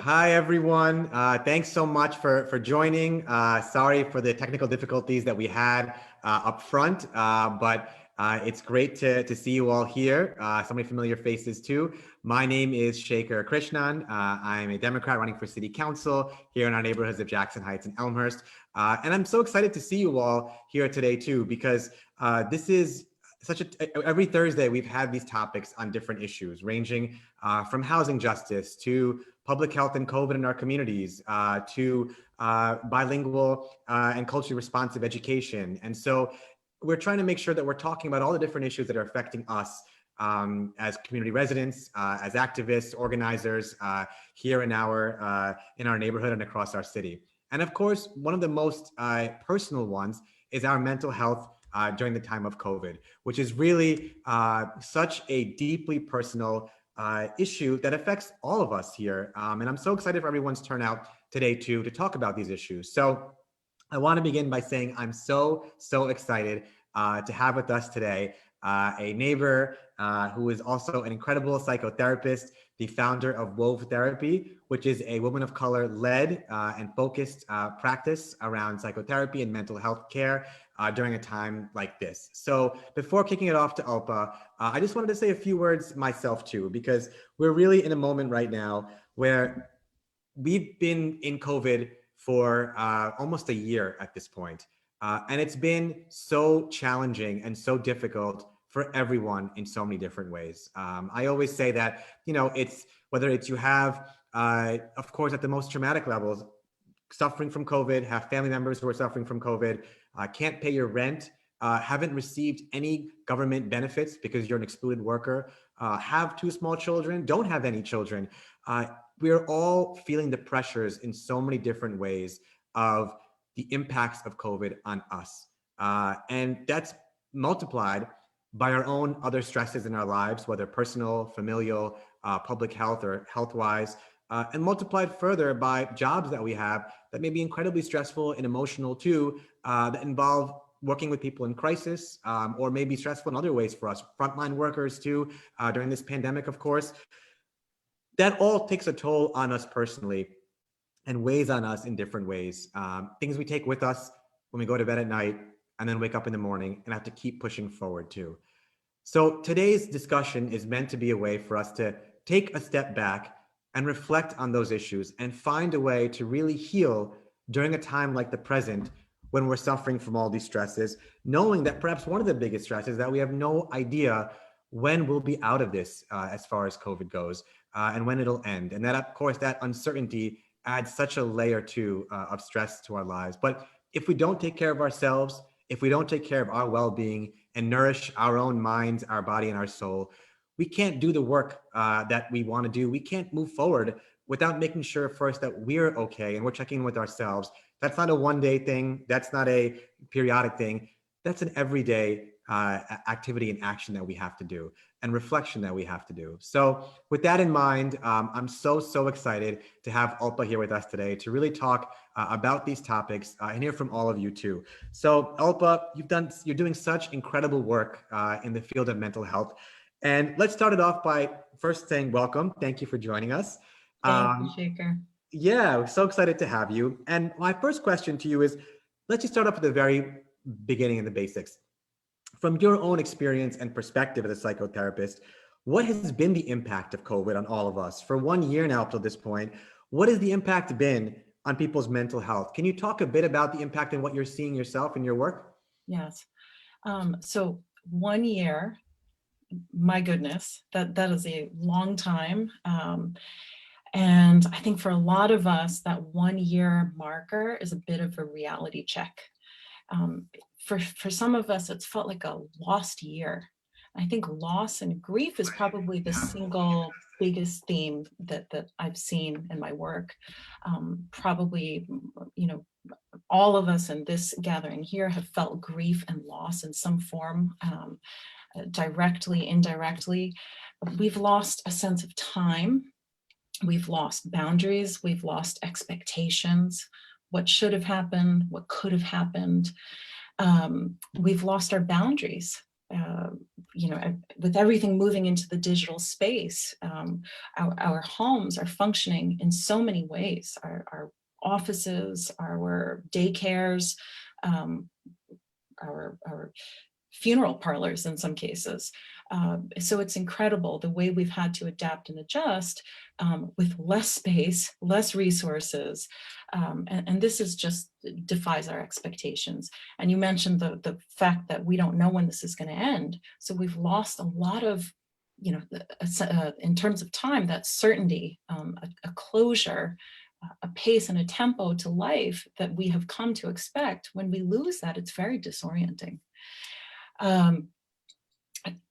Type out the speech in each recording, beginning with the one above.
Hi, everyone. Thanks so much for joining. Sorry for the technical difficulties that we had up front, but it's great to see you all here. So many familiar faces too. My name is Shekar Kirshnan. I'm a Democrat running for City Council here in our neighborhoods of Jackson Heights and Elmhurst. And I'm so excited to see you all here today too, because this is every Thursday we've had these topics on different issues ranging from housing justice to public health and COVID in our communities, to bilingual and culturally responsive education. And so we're trying to make sure that we're talking about all the different issues that are affecting us as community residents, as activists, organizers here in our neighborhood and across our city. And of course, one of the most personal ones is our mental health during the time of COVID, which is really such a deeply personal issue that affects all of us here. And I'm so excited for everyone's turnout today too, to talk about these issues. So I want to begin by saying I'm so excited to have with us today a neighbor who is also an incredible psychotherapist, the founder of Wove Therapy, which is a woman of color led and focused practice around psychotherapy and mental health care during a time like this. So before kicking it off to Alpa, I just wanted to say a few words myself too, because we're really in a moment right now where we've been in COVID for almost a year at this point. And it's been so challenging and so difficult for everyone in so many different ways. I always say that, it's whether it's you have, of course, at the most traumatic levels, suffering from COVID, have family members who are suffering from COVID, can't pay your rent, haven't received any government benefits because you're an excluded worker, have two small children, don't have any children. We're all feeling the pressures in so many different ways of the impacts of COVID on us. And that's multiplied by our own other stresses in our lives, whether personal, familial, public health, or health-wise, and multiplied further by jobs that we have that may be incredibly stressful and emotional too, that involve working with people in crisis, or maybe stressful in other ways for us, frontline workers too, during this pandemic, of course. That all takes a toll on us personally and weighs on us in different ways. Things we take with us when we go to bed at night and then wake up in the morning and have to keep pushing forward too. So today's discussion is meant to be a way for us to take a step back and reflect on those issues and find a way to really heal during a time like the present when we're suffering from all these stresses, knowing that perhaps one of the biggest stresses is that we have no idea when we'll be out of this as far as COVID goes, and when it'll end. And that, of course, that uncertainty adds such a layer too of stress to our lives. But if we don't take care of ourselves, if we don't take care of our well-being and nourish our own minds, our body, and our soul, we can't do the work that we want to do. We can't move forward without making sure first that we're okay and we're checking in with ourselves. That's not a one-day thing. That's not a periodic thing. That's an everyday activity and action that we have to do and reflection that we have to do. So with that in mind, I'm so excited to have Alpa here with us today to really talk about these topics and hear from all of you too. So Alpa, you're doing such incredible work in the field of mental health. And let's start it off by first saying welcome. Thank you for joining us. Thank you, Shekar. Yeah, we're so excited to have you. And my first question to you is, let's just start off at the very beginning and the basics. From your own experience and perspective as a psychotherapist, what has been the impact of COVID on all of us? For 1 year now up to this point, what has the impact been on people's mental health? Can you talk a bit about the impact and what you're seeing yourself in your work? Yes. So 1 year, my goodness, that is a long time. And I think for a lot of us, that 1 year marker is a bit of a reality check. For some of us, it's felt like a lost year. I think loss and grief is probably the single biggest theme that I've seen in my work. Probably, all of us in this gathering here have felt grief and loss in some form, directly, indirectly. We've lost a sense of time. We've lost boundaries. We've lost expectations. What should have happened, what could have happened. We've lost our boundaries. with everything moving into the digital space, our homes are functioning in so many ways. Our offices, our daycares, our funeral parlors in some cases. So it's incredible the way we've had to adapt and adjust with less space, less resources. And this is just defies our expectations. And you mentioned the fact that we don't know when this is going to end. So we've lost a lot of, in terms of time, that certainty, a closure, a pace and a tempo to life that we have come to expect. When we lose that, it's very disorienting.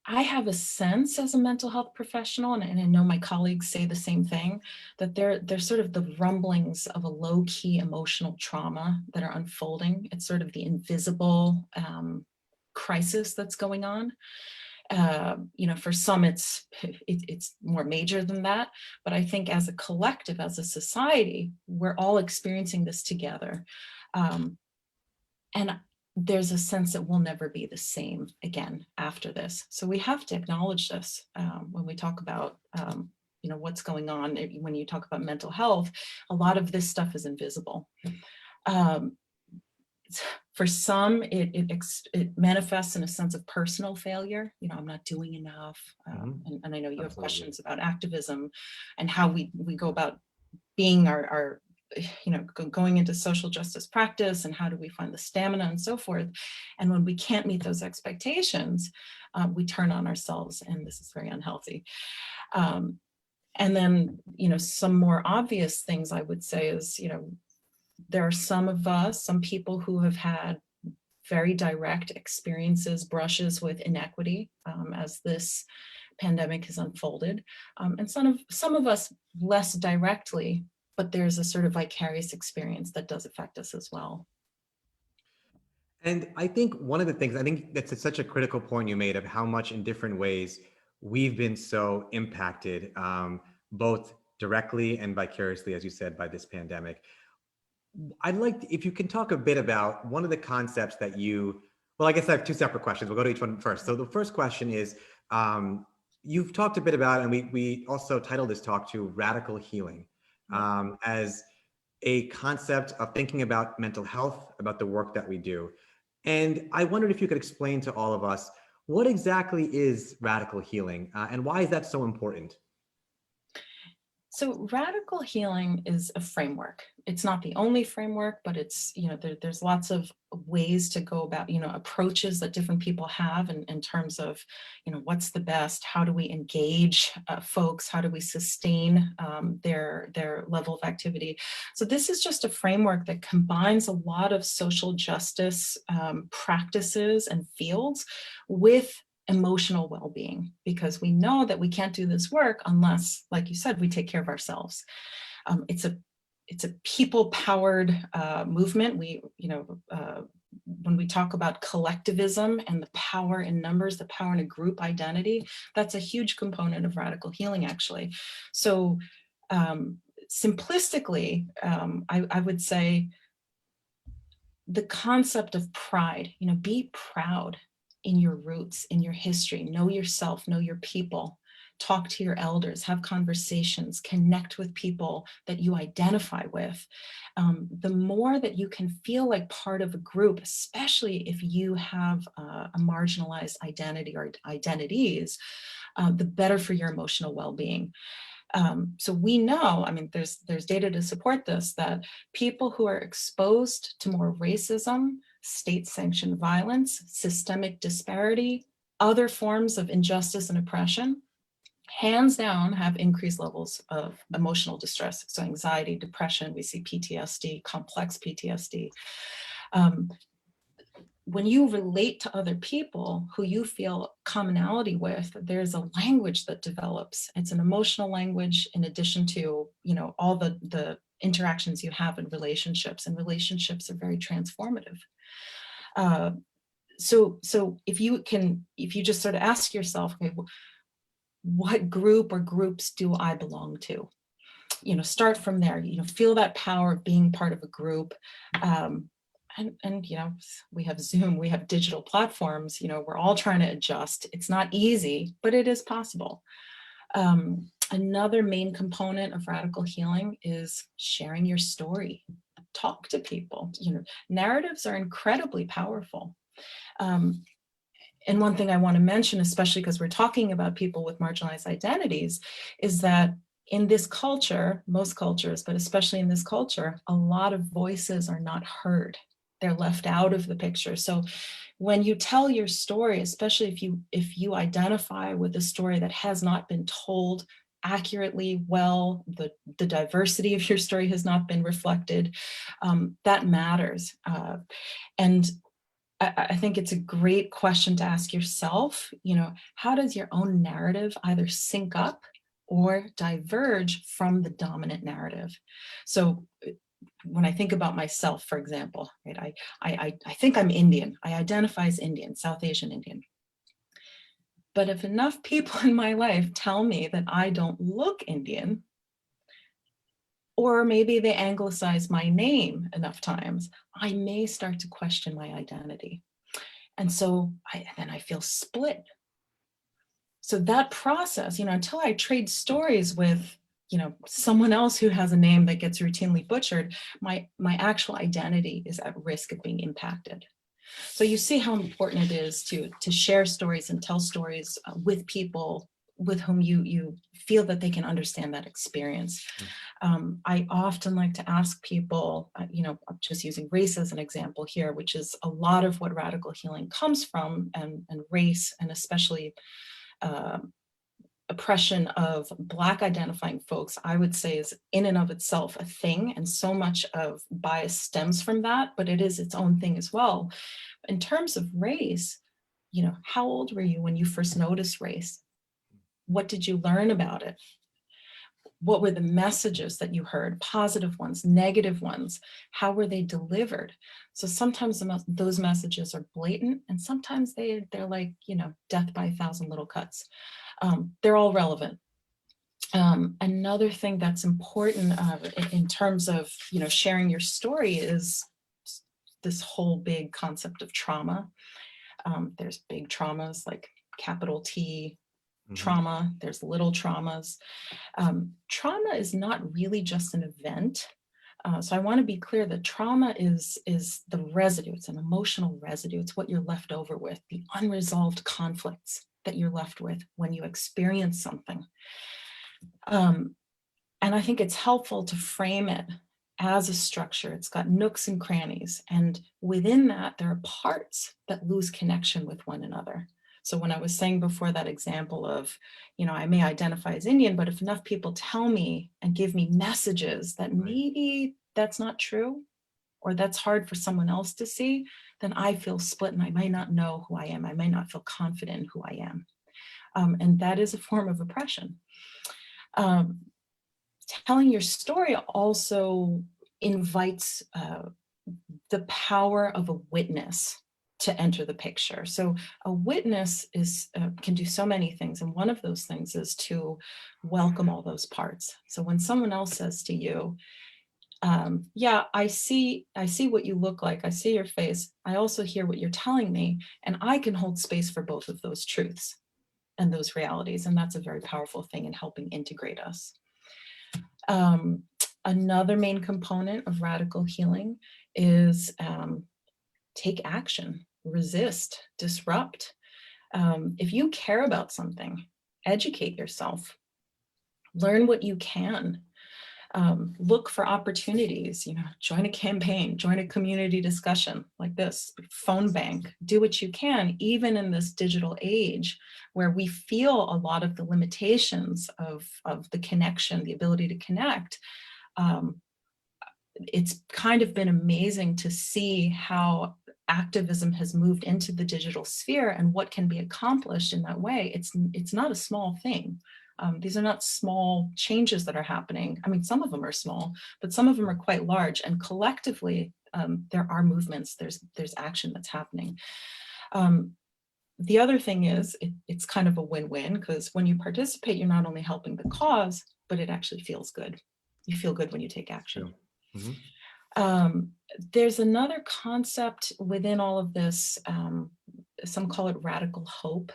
I have a sense as a mental health professional, and I know my colleagues say the same thing, that they're sort of the rumblings of a low-key emotional trauma that are unfolding. It's sort of the invisible crisis that's going on. For some, it's more major than that, but I think as a collective, as a society, we're all experiencing this together. And there's a sense that we'll never be the same again after this. So we have to acknowledge this when we talk about what's going on. When you talk about mental health, a lot of this stuff is invisible. For some, it manifests in a sense of personal failure. I'm not doing enough. And I know you have questions about activism and how we go about being our going into social justice practice, and how do we find the stamina and so forth. And when we can't meet those expectations, we turn on ourselves, and this is very unhealthy. And then, some more obvious things I would say is, there are some people who have had very direct experiences, brushes with inequity as this pandemic has unfolded. And some of us less directly, but there's a sort of vicarious experience that does affect us as well. And I think one of the things, I think that's such a critical point you made of how much in different ways we've been so impacted, both directly and vicariously, as you said, by this pandemic. I'd like if you can talk a bit about one of the concepts that well, I guess I have two separate questions. We'll go to each one first. So the first question is, you've talked a bit about, and we also titled this talk to Radical Healing, as a concept of thinking about mental health, about the work that we do. And I wondered if you could explain to all of us, what exactly is radical healing, and why is that so important? So radical healing is a framework. It's not the only framework, but it's, there's lots of ways to go about, approaches that different people have in terms of, what's the best, how do we engage folks, how do we sustain their level of activity. So this is just a framework that combines a lot of social justice practices and fields with emotional well-being, because we know that we can't do this work unless, like you said, we take care of ourselves. It's a people-powered movement. When we talk about collectivism and the power in numbers, the power in a group identity, that's a huge component of radical healing, actually. So simplistically, I would say the concept of pride, be proud in your roots, in your history, know yourself, know your people, talk to your elders, have conversations, connect with people that you identify with. The more that you can feel like part of a group, especially if you have a marginalized identity or identities, the better for your emotional well-being. So we know, there's data to support this, that people who are exposed to more racism, state-sanctioned violence, systemic disparity, other forms of injustice and oppression, hands down have increased levels of emotional distress. So anxiety, depression, we see PTSD, complex PTSD. When you relate to other people who you feel commonality with, there's a language that develops. It's an emotional language in addition to, all the interactions you have in relationships, and relationships are very transformative. So if you just sort of ask yourself, okay, what group or groups do I belong to? Start from there, feel that power of being part of a group. and you know, we have Zoom, we have digital platforms, you know, we're all trying to adjust. It's not easy, but it is possible. Another main component of radical healing is sharing your story. Talk to people. You know, narratives are incredibly powerful. And one thing I want to mention, especially because we're talking about people with marginalized identities, is that in this culture, most cultures, but especially in this culture, a lot of voices are not heard. They're left out of the picture. So when you tell your story, especially if you identify with a story that has not been told accurately well, the diversity of your story has not been reflected, that matters. And I think it's a great question to ask yourself, you know, how does your own narrative either sync up or diverge from the dominant narrative? So when I think about myself, for example, right, I think I'm Indian. I identify as Indian, South Asian Indian. But if enough people in my life tell me that I don't look Indian, or maybe they anglicize my name enough times, I may start to question my identity. And so then I feel split. So that process, you know, until I trade stories with, you know, someone else who has a name that gets routinely butchered, my actual identity is at risk of being impacted. So you see how important it is to share stories and tell stories with people with whom you feel that they can understand that experience. I often like to ask people, you know, I'm just using race as an example here, which is a lot of what radical healing comes from, and race, and especially oppression of Black identifying folks, I would say, is in and of itself a thing, and so much of bias stems from that, but it is its own thing as well. In terms of race, you know, how old were you when you first noticed race? What did you learn about it? What were the messages that you heard, positive ones, negative ones? How were they delivered? So sometimes those messages are blatant, and sometimes they're like, you know, death by 1,000 little cuts. They're all relevant. Another thing that's important in terms of, you know, sharing your story is this whole big concept of trauma. There's big traumas like capital T trauma, there's little traumas. Trauma is not really just an event. So I want to be clear that trauma is the residue. It's an emotional residue. It's what you're left over with, the unresolved conflicts that you're left with when you experience something. And I think it's helpful to frame it as a structure. It's got nooks and crannies. And within that, there are parts that lose connection with one another. So when I was saying before that example of, you know, I may identify as Indian, but if enough people tell me and give me messages that maybe that's not true, or that's hard for someone else to see, then I feel split and I might not know who I am. I may not feel confident in who I am. And that is a form of oppression. Telling your story also invites the power of a witness to enter the picture. So a witness can do so many things, and one of those things is to welcome all those parts. So when someone else says to you, yeah, I see what you look like, I see your face, I also hear what you're telling me, and I can hold space for both of those truths and those realities, and that's a very powerful thing in helping integrate us. Another main component of radical healing is take action, resist, disrupt. If you care about something, educate yourself, learn what you can, look for opportunities, you know, join a campaign, join a community discussion like this, phone bank, do what you can, even in this digital age where we feel a lot of the limitations of the connection, the ability to connect. It's kind of been amazing to see how activism has moved into the digital sphere and what can be accomplished in that way. It's not a small thing. These are not small changes that are happening. I mean, some of them are small, but some of them are quite large, and collectively there are movements, there's action that's happening. The other thing is it's kind of a win-win, because when you participate, you're not only helping the cause, but it actually feels good. You feel good when you take action. There's another concept within all of this. Some call it radical hope.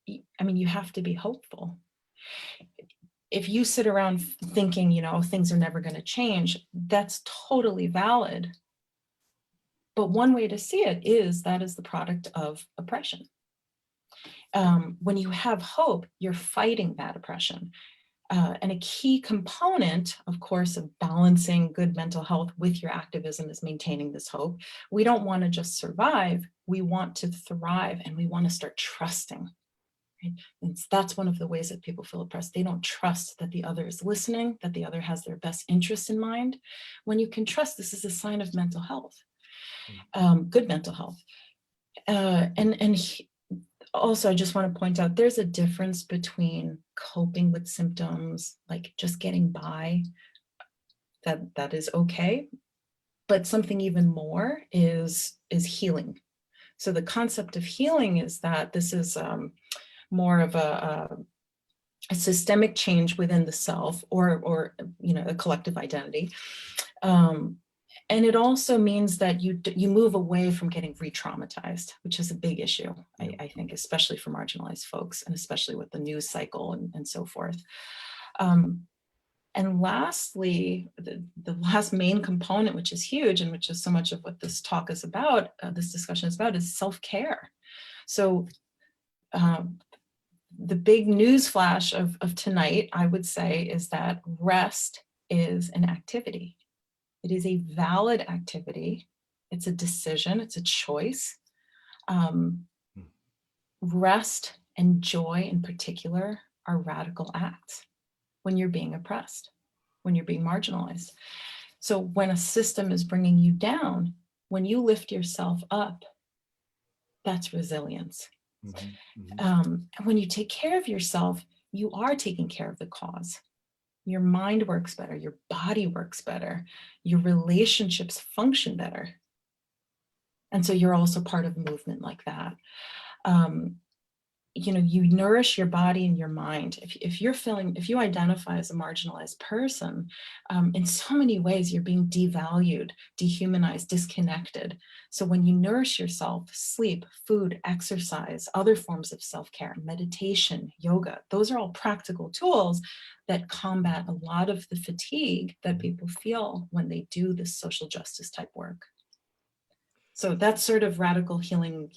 I mean, you have to be hopeful. If you sit around thinking, things are never going to change, that's totally valid. But one way to see it is that is the product of oppression. When you have hope, you're fighting that oppression. And a key component, of course, of balancing good mental health with your activism is maintaining this hope. We don't want to just survive, we want to thrive, and we want to start trusting. Right? And that's one of the ways that people feel oppressed. They don't trust that the other is listening, that the other has their best interests in mind. When you can trust, this is a sign of mental health, good mental health. Also, I just want to point out, there's a difference between coping with symptoms, like just getting by, that is okay, but something even more is healing. So the concept of healing is that this is more of a systemic change within the self, or a collective identity. And it also means that you move away from getting re-traumatized, which is a big issue, I think, especially for marginalized folks, and especially with the news cycle and so forth. And lastly, the last main component, which is huge, and which is so much of what this talk is about, this discussion is about, is self-care. So the big news flash of tonight, I would say, is that rest is an activity. It is a valid activity. It's a decision, it's a choice. Rest and joy in particular are radical acts when you're being oppressed, when you're being marginalized. So when a system is bringing you down, when you lift yourself up, that's resilience. And when you take care of yourself, you are taking care of the cause. Your mind works better, your body works better, your relationships function better. And so you're also part of a movement like that. You nourish your body and your mind. If you identify as a marginalized person, in so many ways, you're being devalued, dehumanized, disconnected. So when you nourish yourself, sleep, food, exercise, other forms of self-care, meditation, yoga, those are all practical tools that combat a lot of the fatigue that people feel when they do this social justice type work. So that's sort of radical healing,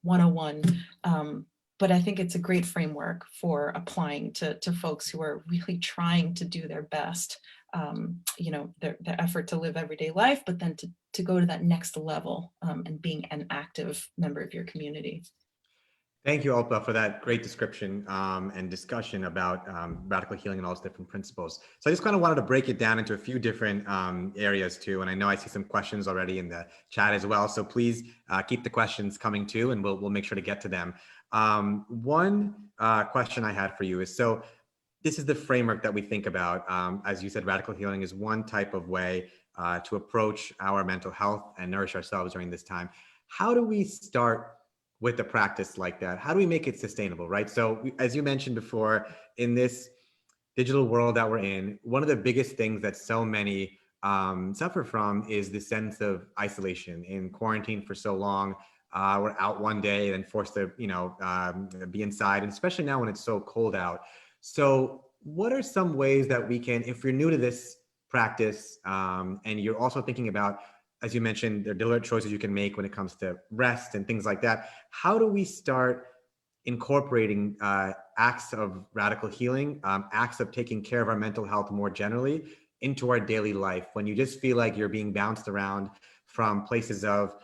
101. But I think it's a great framework for applying to folks who are really trying to do their best, their effort to live everyday life, but then to go to that next level and being an active member of your community. Thank you, Alpa, for that great description and discussion about radical healing and all those different principles. So I just kind of wanted to break it down into a few different areas too. And I know I see some questions already in the chat as well. So please keep the questions coming too, and we'll make sure to get to them. One question I had for you is, so this is the framework that we think about. As you said, radical healing is one type of way to approach our mental health and nourish ourselves during this time. How do we start with a practice like that? How do we make it sustainable, right? So as you mentioned before, in this digital world that we're in, one of the biggest things that so many suffer from is the sense of isolation. In quarantine for so long, we're out one day, then forced to, be inside, and especially now when it's so cold out. So what are some ways that we can, if you're new to this practice and you're also thinking about, as you mentioned, there are deliberate choices you can make when it comes to rest and things like that. How do we start incorporating acts of radical healing, acts of taking care of our mental health more generally into our daily life when you just feel like you're being bounced around from places of,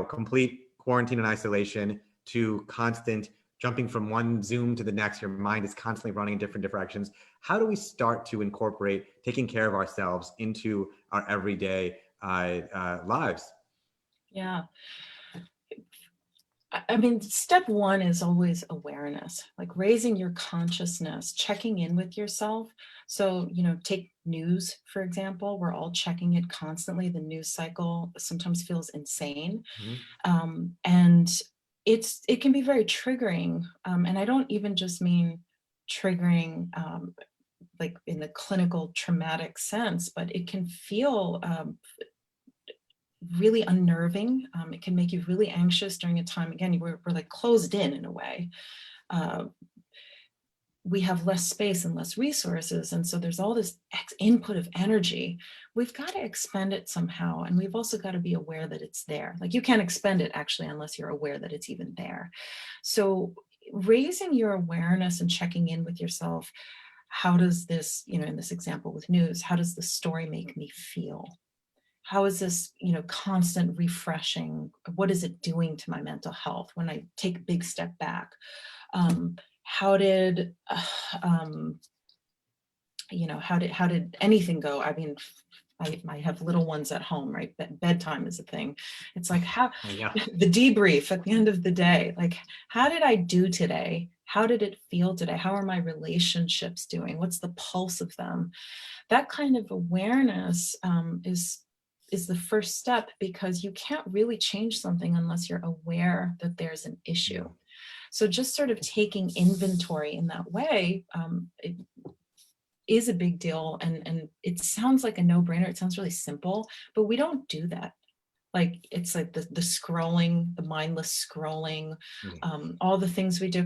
complete quarantine and isolation to constant jumping from one Zoom to the next, your mind is constantly running in different directions. How do we start to incorporate taking care of ourselves into our everyday lives? Yeah. I mean, step one is always awareness, like raising your consciousness, checking in with yourself. So, take news, for example. We're all checking it constantly. The news cycle sometimes feels insane. And it can be very triggering. And I don't even just mean triggering like in the clinical traumatic sense, but it can feel really unnerving. It can make you really anxious during a time, again, we're like closed in a way. We have less space and less resources. And so there's all this input of energy. We've got to expend it somehow. And we've also got to be aware that it's there. Like you can't expend it actually unless you're aware that it's even there. So raising your awareness and checking in with yourself, how does this, in this example with news, how does the story make me feel? How is this, constant refreshing? What is it doing to my mental health when I take a big step back? How did, how did anything go? I mean, I have little ones at home, right? Bedtime is a thing. It's like how Yeah. the debrief at the end of the day, like, how did I do today? How did it feel today? How are my relationships doing? What's the pulse of them? That kind of awareness is the first step, because you can't really change something unless you're aware that there's an issue. Yeah. So just sort of taking inventory in that way, it is a big deal. And it sounds like a no-brainer. It sounds really simple, but we don't do that. Like, it's like the scrolling, the mindless scrolling, Yeah. all the things we do.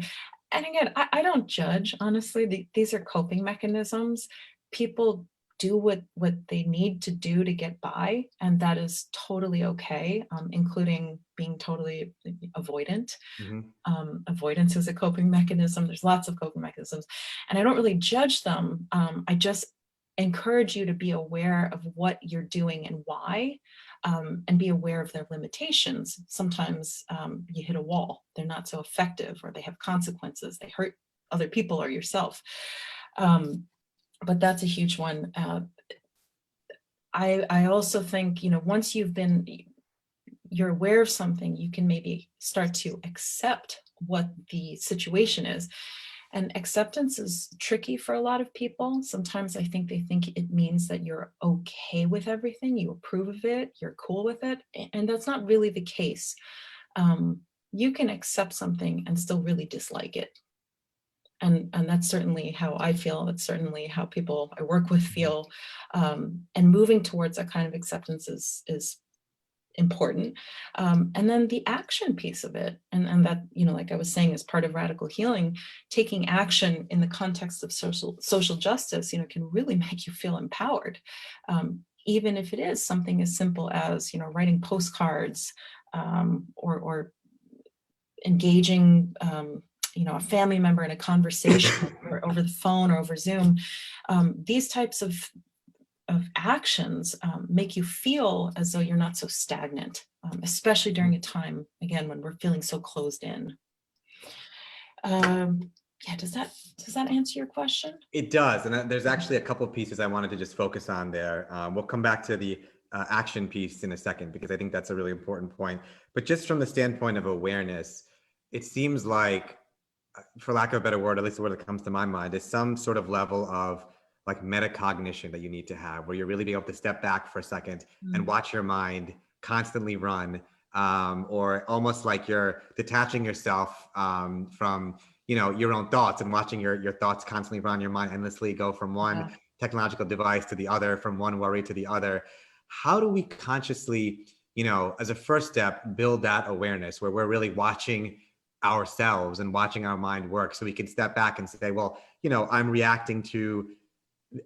And again, I don't judge, honestly. These are coping mechanisms. People do what they need to do to get by, and that is totally okay, including being totally avoidant. Mhm. Avoidance is a coping mechanism. There's lots of coping mechanisms, and I don't really judge them. I just encourage you to be aware of what you're doing and why, and be aware of their limitations. Sometimes you hit a wall, they're not so effective, or they have consequences, they hurt other people or yourself. But that's a huge one. I also think, once you're aware of something, you can maybe start to accept what the situation is. And acceptance is tricky for a lot of people. Sometimes I think they think it means that you're okay with everything, you approve of it, you're cool with it. And that's not really the case. You can accept something and still really dislike it. And that's certainly how I feel. That's certainly how people I work with feel. And moving towards that kind of acceptance is important. And then the action piece of it, and that, like I was saying, is part of radical healing. Taking action in the context of social justice, can really make you feel empowered. Even if it is something as simple as, writing postcards, or engaging, a family member in a conversation or over the phone or over Zoom. These types of actions make you feel as though you're not so stagnant, especially during a time, again, when we're feeling so closed in. Yeah, does that answer your question? It does. And there's actually a couple of pieces I wanted to just focus on there. We'll come back to the action piece in a second, because I think that's a really important point. But just from the standpoint of awareness, it seems like, for lack of a better word, at least the word that comes to my mind, is some sort of level of like metacognition that you need to have, where you're really being able to step back for a second and watch your mind constantly run, or almost like you're detaching yourself from your own thoughts, and watching your thoughts constantly run, your mind endlessly go from one technological device to the other, from one worry to the other. How do we consciously, as a first step, build that awareness where we're really watching ourselves and watching our mind work, so we can step back and say, well, I'm reacting to,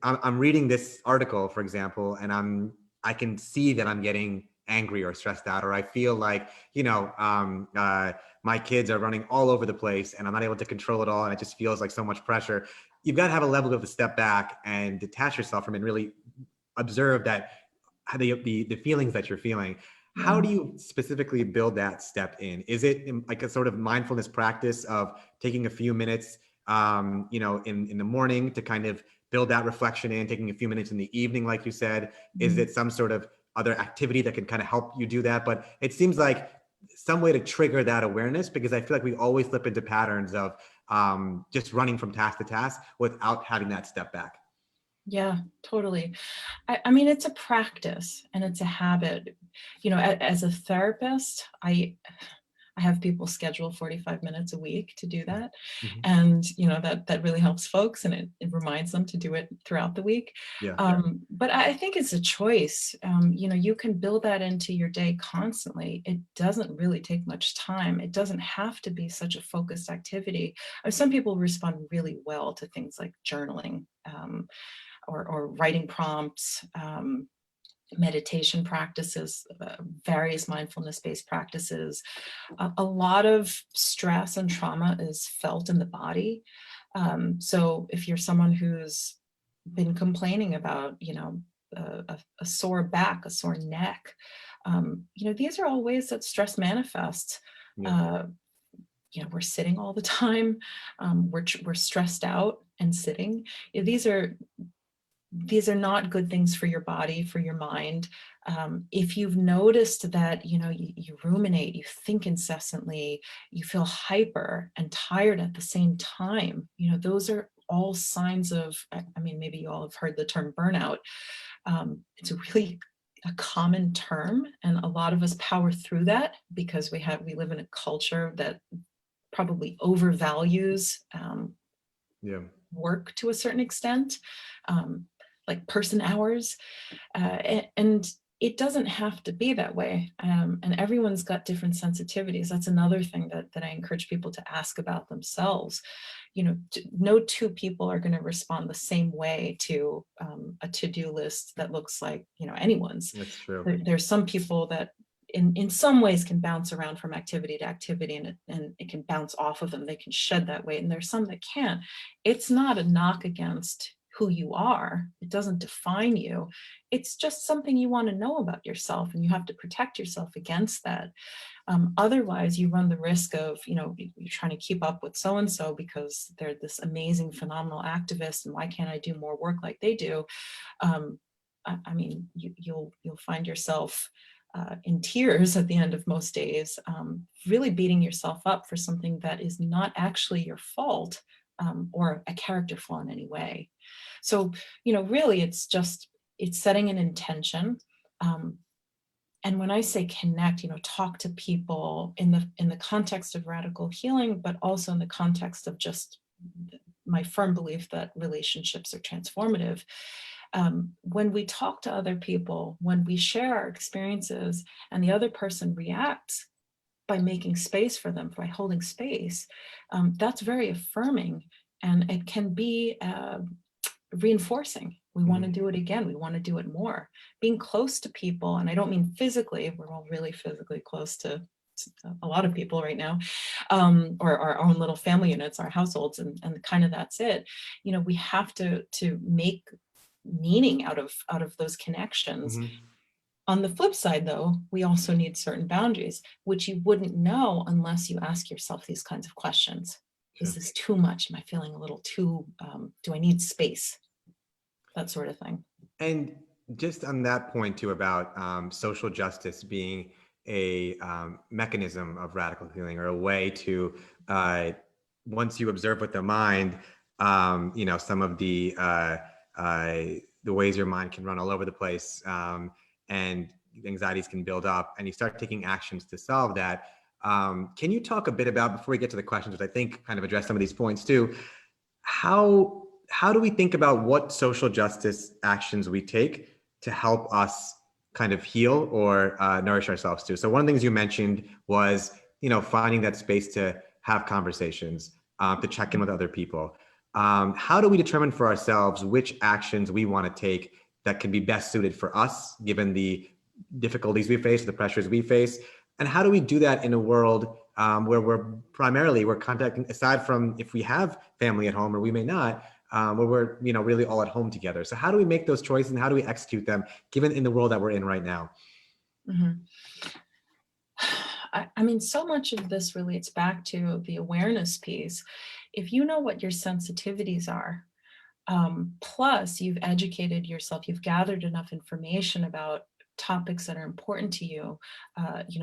I'm reading this article, for example, and I can see that I'm getting angry or stressed out, or I feel like, my kids are running all over the place and I'm not able to control it all, and it just feels like so much pressure. You've got to have a level of a step back and detach yourself from it and really observe that the feelings that you're feeling. How do you specifically build that step in? Is it like a sort of mindfulness practice of taking a few minutes, in the morning to kind of build that reflection in, taking a few minutes in the evening, like you said? Is it some sort of other activity that can kind of help you do that? But it seems like some way to trigger that awareness, because I feel like we always slip into patterns of just running from task to task without having that step back. Yeah, totally. I mean, it's a practice and it's a habit. As a therapist, I have people schedule 45 minutes a week to do that. Mhm. And, that really helps folks, and it reminds them to do it throughout the week. Yeah. But I think it's a choice. You can build that into your day constantly. It doesn't really take much time. It doesn't have to be such a focused activity. Some people respond really well to things like journaling, or writing prompts, meditation practices, various mindfulness-based practices. A lot of stress and trauma is felt in the body. So if you're someone who's been complaining about, a sore back, a sore neck, these are all ways that stress manifests. Yeah. Uh, we're sitting all the time. We're stressed out and sitting. These are not good things for your body, for your mind. If you've noticed that, you ruminate, you think incessantly, you feel hyper and tired at the same time, those are all signs of, I mean, maybe you all have heard the term burnout. It's a really a common term, and a lot of us power through that because we live in a culture that probably overvalues Yeah. work to a certain extent, like person hours. And it doesn't have to be that way. And everyone's got different sensitivities. That's another thing that I encourage people to ask about themselves. No two people are going to respond the same way to a to-do list that looks like, anyone's. That's true. There's some people that in some ways can bounce around from activity to activity, and it can bounce off of them. They can shed that weight, and there's some that can't. It's not a knock against who you are. It doesn't define you. It's just something you want to know about yourself, and you have to protect yourself against that. Otherwise, you run the risk of, you're trying to keep up with so-and-so because they're this amazing, phenomenal activist, and why can't I do more work like they do? I mean, you'll find yourself in tears at the end of most days, really beating yourself up for something that is not actually your fault, or a character flaw in any way. So, really it's setting an intention. And when I say connect, talk to people in the context of radical healing, but also in the context of just my firm belief that relationships are transformative. When we talk to other people, when we share our experiences and the other person reacts by making space for them, by holding space, that's very affirming, and it can be reinforcing. We want to do it again. We want to do it more. Being close to people, and I don't mean physically, we're all really physically close to a lot of people right now, or our own little family units, our households, and kind of that's it. We have to make meaning out of those connections. On the flip side, though, we also need certain boundaries, which you wouldn't know unless you ask yourself these kinds of questions. Sure. Is this too much? Am I feeling a little too, do I need space? That sort of thing. And just on that point too about social justice being a mechanism of radical healing, or a way to, once you observe with the mind, some of the ways your mind can run all over the place, and anxieties can build up, and you start taking actions to solve that. Can you talk a bit about, before we get to the questions, which I think kind of address some of these points too, how do we think about what social justice actions we take to help us kind of heal or nourish ourselves too? So one of the things you mentioned was, finding that space to have conversations, to check in with other people. How do we determine for ourselves which actions we want to take that can be best suited for us, given the difficulties we face, the pressures we face? And how do we do that in a world where we're contacting, aside from if we have family at home, or we may not, where we're really all at home together? So how do we make those choices, and how do we execute them, given in the world that we're in right now? I mean, so much of this relates back to the awareness piece. If you know what your sensitivities are, plus you've educated yourself, you've gathered enough information about topics that are important to you.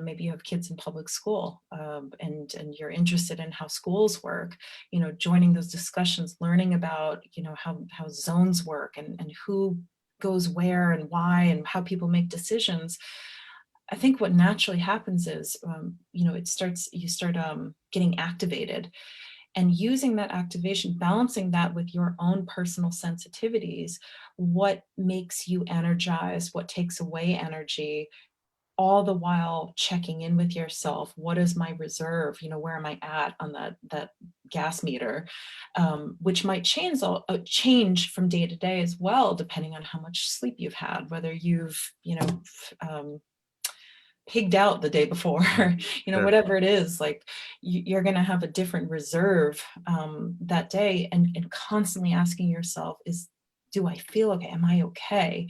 Maybe you have kids in public school, and you're interested in how schools work, joining those discussions, learning about, how zones work, and who goes where and why, and how people make decisions. I think what naturally happens is, you start getting activated, and using that activation, balancing that with your own personal sensitivities, what makes you energized, what takes away energy, all the while checking in with yourself. What is my reserve? Where am I at on that gas meter? Which might change from day to day as well, depending on how much sleep you've had, whether you've, um, pigged out the day before, Sure. whatever it is, like you're going to have a different reserve that day, and constantly asking yourself do I feel okay? Am I okay?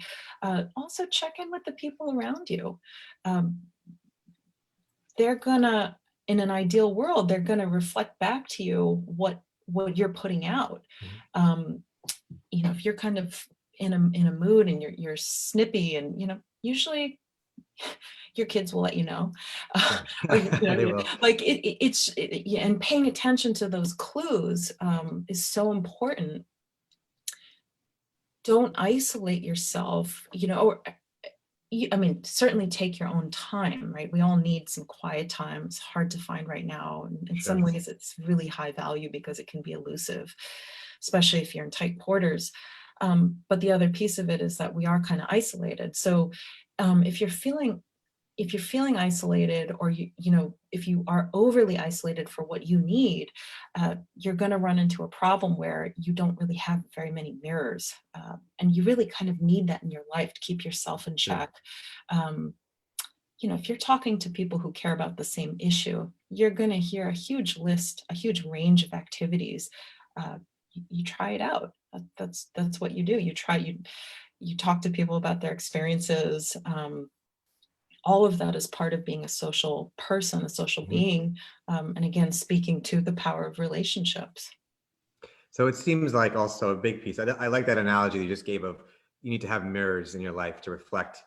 Also check in with the people around you. Um, they're gonna, in an ideal world, they're gonna reflect back to you what you're putting out. Mhm. Um, if you're kind of in a mood and you're snippy, and usually your kids will let you know. Sure. Like, They will. like yeah, and paying attention to those clues is so important. Don't isolate yourself, or I mean, certainly take your own time, right? We all need some quiet time. It's hard to find right now. And in some Sure. ways, it's really high value because it can be elusive, especially if you're in tight quarters. But the other piece of it is that we are kind of isolated. So if you're feeling isolated, or if you are overly isolated for what you need, you're going to run into a problem where you don't really have very many mirrors, and you really kind of need that in your life to keep yourself in Sure. check. um, if you're talking to people who care about the same issue, you're going to hear a huge range of activities. You try it out. That's what you do. You talk to people about their experiences. All of that is part of being a social person, a social Mhm. being, and again, speaking to the power of relationships. So it seems like also a big piece. I like that analogy you just gave of you need to have mirrors in your life to reflect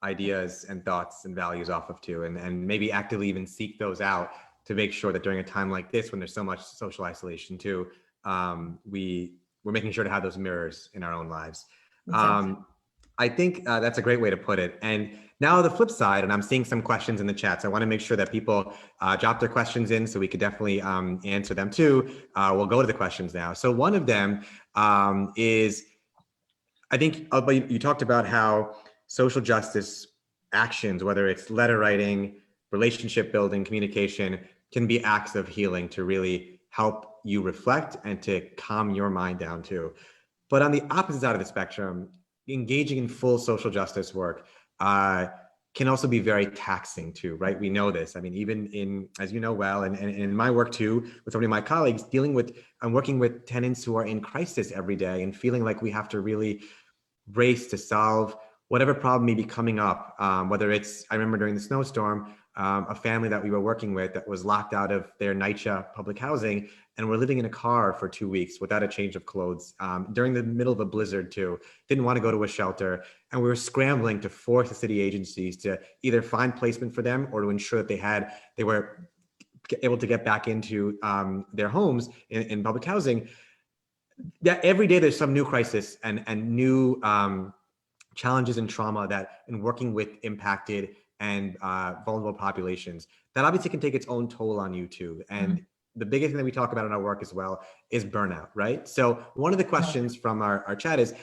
ideas and thoughts and values off of too, and maybe actively even seek those out to make sure that during a time like this, when there's so much social isolation too, we're making sure to have those mirrors in our own lives. Exactly. Um, I think that's a great way to put it. And now the flip side, and I'm seeing some questions in the chat, so I want to make sure that people drop their questions in so we could definitely answer them too. We'll go to the questions now. So one of them is, I think you talked about how social justice actions, whether it's letter writing, relationship building, communication, can be acts of healing to really help you reflect and to calm your mind down too. But on the opposite side of the spectrum, engaging in full social justice work can also be very taxing too, right? We know this. I mean, even in, as you know well, and in my work too, with so many of my colleagues, I'm working with tenants who are in crisis every day and feeling like we have to really race to solve whatever problem may be coming up. Whether it's, I remember during the snowstorm, a family that we were working with that was locked out of their NYCHA public housing and were living in a car for 2 weeks without a change of clothes during the middle of a blizzard too. Didn't want to go to a shelter. And we were scrambling to force the city agencies to either find placement for them or to ensure that they were able to get back into their homes in public housing. Yeah, every day there's some new crisis and new challenges and trauma that in working with impacted and vulnerable populations that obviously can take its own toll on you too. And Mhm. the biggest thing that we talk about in our work as well is burnout, right? So one of the Yeah. questions from our chat is,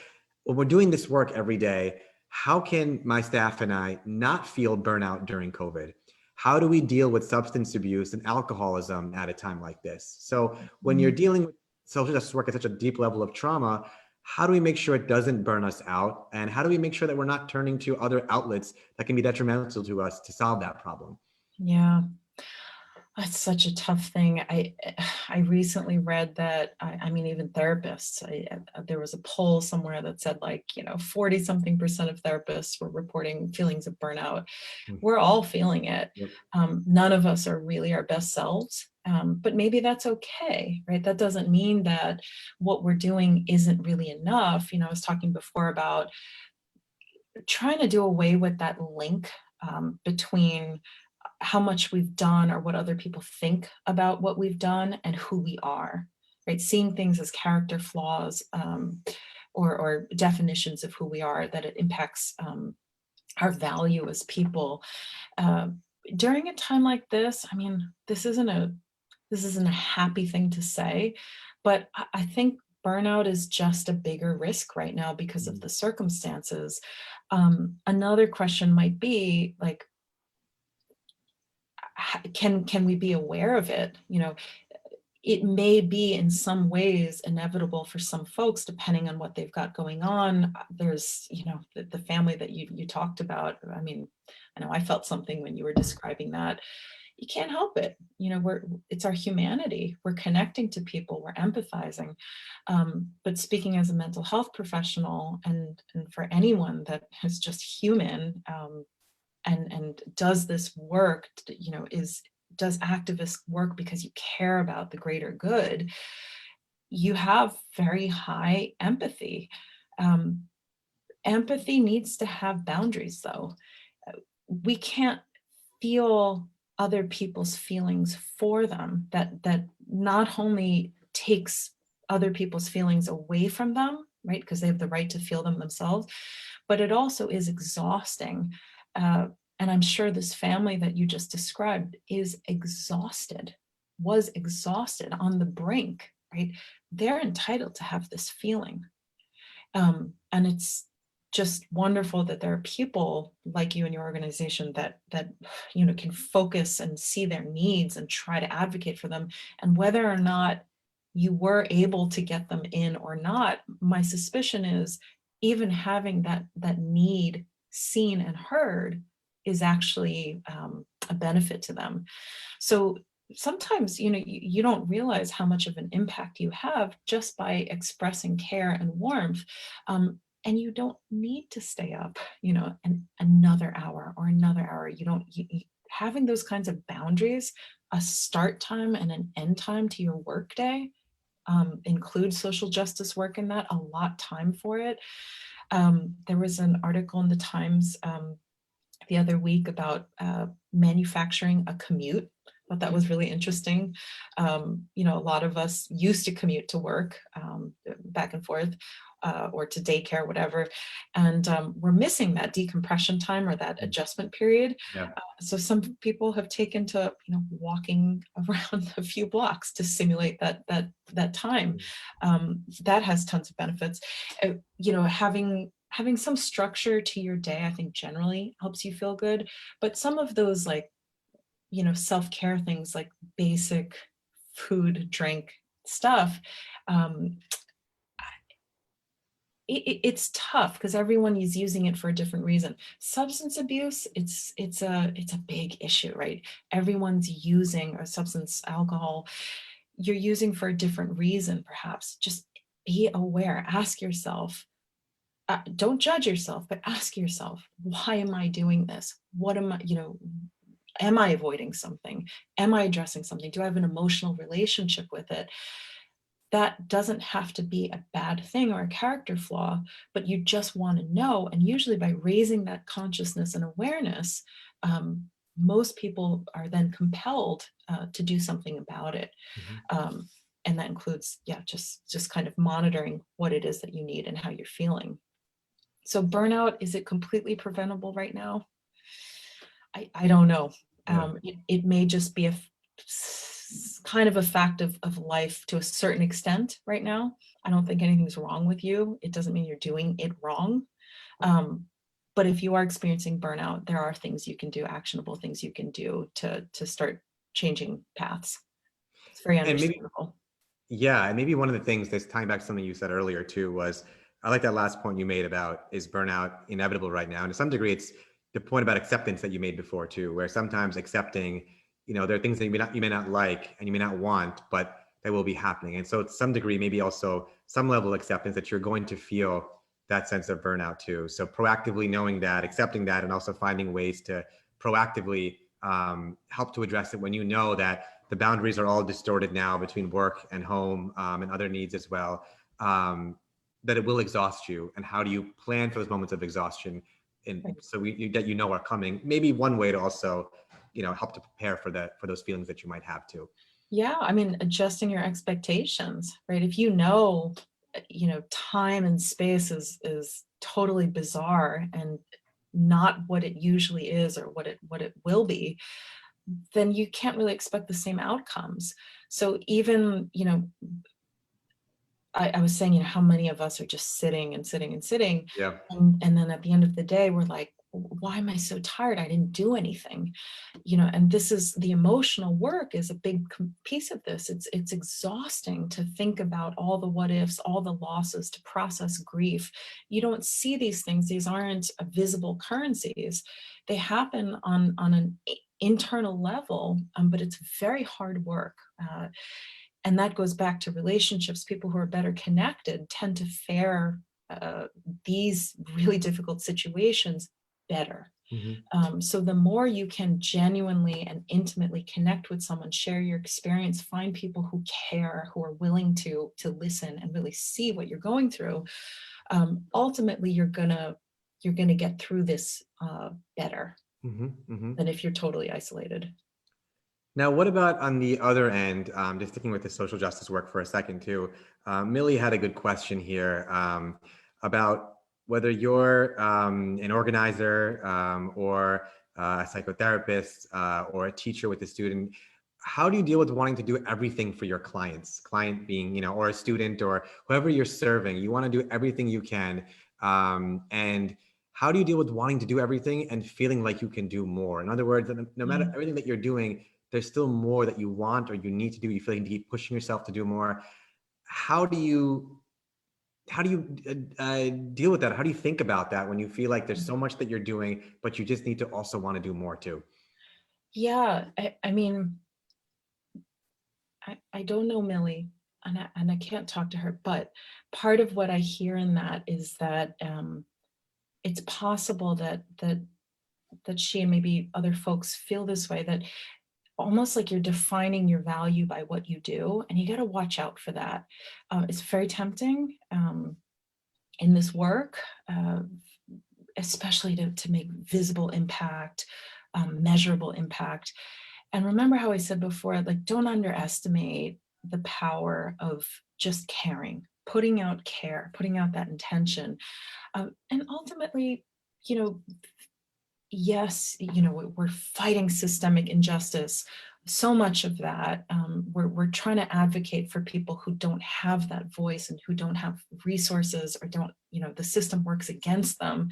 when we're doing this work every day, how can my staff and I not feel burnout during COVID? How do we deal with substance abuse and alcoholism at a time like this? So when you're Mhm. dealing with social justice work at such a deep level of trauma, how do we make sure it doesn't burn us out? And how do we make sure that we're not turning to other outlets that can be detrimental to us to solve that problem? Yeah. That's such a tough thing. I recently read that, I mean, even therapists, there was a poll somewhere that said, like, 40 something percent of therapists were reporting feelings of burnout. Hmm. We're all feeling it. Yep. None of us are really our best selves, but maybe that's okay, right? That doesn't mean that what we're doing isn't really enough. I was talking before about trying to do away with that link between how much we've done or what other people think about what we've done and who we are, right? Seeing things as character flaws, or definitions of who we are, that it impacts our value as people. Uh, During a time like this, I mean, this isn't a happy thing to say, but I think burnout is just a bigger risk right now because of Mhm. the circumstances. Another question might be like, can we be aware of it? You know, it may be in some ways inevitable for some folks, depending on what they've got going on. There's, the family that you talked about. I mean, I know I felt something when you were describing that. You can't help it. It's our humanity. We're connecting to people, we're empathizing. But speaking as a mental health professional, and for anyone that is just human, and does this work, does activist work because you care about the greater good, you have very high empathy. Um, Empathy needs to have boundaries, though. We can't feel other people's feelings for them. That not only takes other people's feelings away from them, right? Because they have the right to feel them themselves, but it also is exhausting. Uh, and I'm sure this family that you just described is exhausted, was exhausted, on the brink, right? They're entitled to have this feeling. And it's just wonderful that there are people like you in your organization that can focus and see their needs and try to advocate for them. And whether or not you were able to get them in or not, my suspicion is even having that need seen and heard is actually a benefit to them. So sometimes, you don't realize how much of an impact you have just by expressing care and warmth. And you don't need to stay up, another hour or another hour. You don't, having those kinds of boundaries, a start time and an end time to your workday, include social justice work in that, allot time for it. There was an article in the Times the other week about manufacturing a commute. I thought that was really interesting. A lot of us used to commute to work, back and forth, or to daycare, whatever. And we're missing that decompression time or that adjustment period. Yeah. So some people have taken to, walking around a few blocks to simulate that time. That has tons of benefits. Having some structure to your day, I think generally helps you feel good. But some of those, like, self-care things like basic food, drink stuff, um, it's tough because everyone is using it for a different reason. Substance abuse, it's a big issue, right? Everyone's using a substance, alcohol. You're using for a different reason, perhaps. Just be aware. Ask yourself. Don't judge yourself, but ask yourself, why am I doing this? What am I, am I avoiding something? Am I addressing something? Do I have an emotional relationship with it? That doesn't have to be a bad thing or a character flaw, but you just want to know. And usually by raising that consciousness and awareness, most people are then compelled to do something about it. Mhm. And that includes, yeah, just kind of monitoring what it is that you need and how you're feeling. So burnout, is it completely preventable right now? I don't know. Yeah. It may just be kind of a fact of life to a certain extent right now. I don't think anything's wrong with you. It doesn't mean you're doing it wrong. Um, but if you are experiencing burnout, there are things you can do, actionable things you can do to start changing paths. It's very And maybe, understandable. yeah, and maybe one of the things that's tying back to something you said earlier too was, I like that last point you made about, is burnout inevitable right now? And to some degree, it's the point about acceptance that you made before too, where sometimes accepting, there are things that you may not like and you may not want, but they will be happening. And so to some degree, maybe also some level of acceptance that you're going to feel that sense of burnout too. So proactively knowing that, accepting that, and also finding ways to proactively help to address it when you know that the boundaries are all distorted now between work and home, and other needs as well, that it will exhaust you. And how do you plan for those moments of exhaustion? And Right. so that are coming. Maybe one way to also, help to prepare for those feelings that you might have too. Yeah, I mean, adjusting your expectations, right? If time and space is totally bizarre, and not what it usually is or what it will be, then you can't really expect the same outcomes. So even, I was saying, how many of us are just sitting and sitting and sitting. Yeah. And then at the end of the day, we're like, why am I so tired? I didn't do anything, and this is the emotional work is a big piece of this. It's exhausting to think about all the what ifs, all the losses, to process grief. You don't see these things. These aren't visible currencies. They happen on an internal level, but it's very hard work. And that goes back to relationships. People who are better connected tend to fare these really difficult situations better. Mhm. So the more you can genuinely and intimately connect with someone, share your experience, find people who care, who are willing to listen and really see what you're going through, ultimately you're gonna get through this better Mhm. Mhm. than if you're totally isolated. Now, what about on the other end, just sticking with the social justice work for a second too, Millie had a good question here about whether you're an organizer or a psychotherapist or a teacher with a student. How do you deal with wanting to do everything for your clients? Client being, or a student or whoever you're serving, you want to do everything you can. And how do you deal with wanting to do everything and feeling like you can do more? In other words, no matter everything that you're doing, there's still more that you want or you need to do. You feel like you keep pushing yourself to do more. How do you deal with that? How do you think about that when you feel like there's so much that you're doing, but you just need to also want to do more too? Yeah, I mean, I don't know Millie, and I can't talk to her, but part of what I hear in that is that it's possible that she and maybe other folks feel this way, that almost like you're defining your value by what you do, and you got to watch out for that. It's very tempting in this work, especially to make visible impact, measurable impact. And remember how I said before, like, don't underestimate the power of just caring, putting out care, putting out that intention. And ultimately, you know, yes, we're fighting systemic injustice. So much of that, we're trying to advocate for people who don't have that voice and who don't have resources, or don't, the system works against them.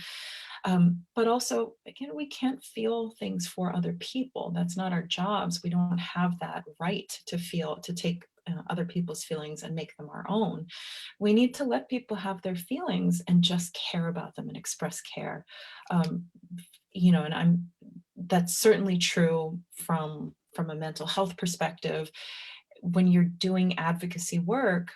But also, again, we can't feel things for other people. That's not our jobs. We don't have that right to feel, to take other people's feelings and make them our own. We need to let people have their feelings and just care about them and express care. Um, and that's certainly true from a mental health perspective. When you're doing advocacy work,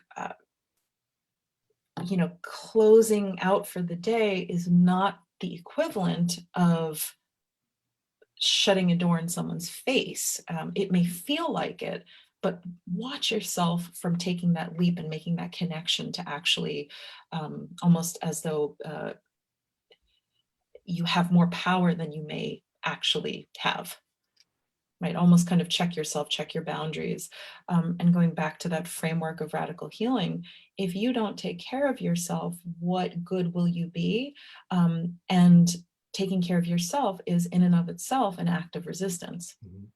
closing out for the day is not the equivalent of shutting a door in someone's face. It may feel like it, but watch yourself from taking that leap and making that connection to actually, almost as though you have more power than you may actually have. Right, almost kind of check yourself, check your boundaries. And going back to that framework of radical healing, if you don't take care of yourself, what good will you be? And taking care of yourself is in and of itself an act of resistance. Mhm.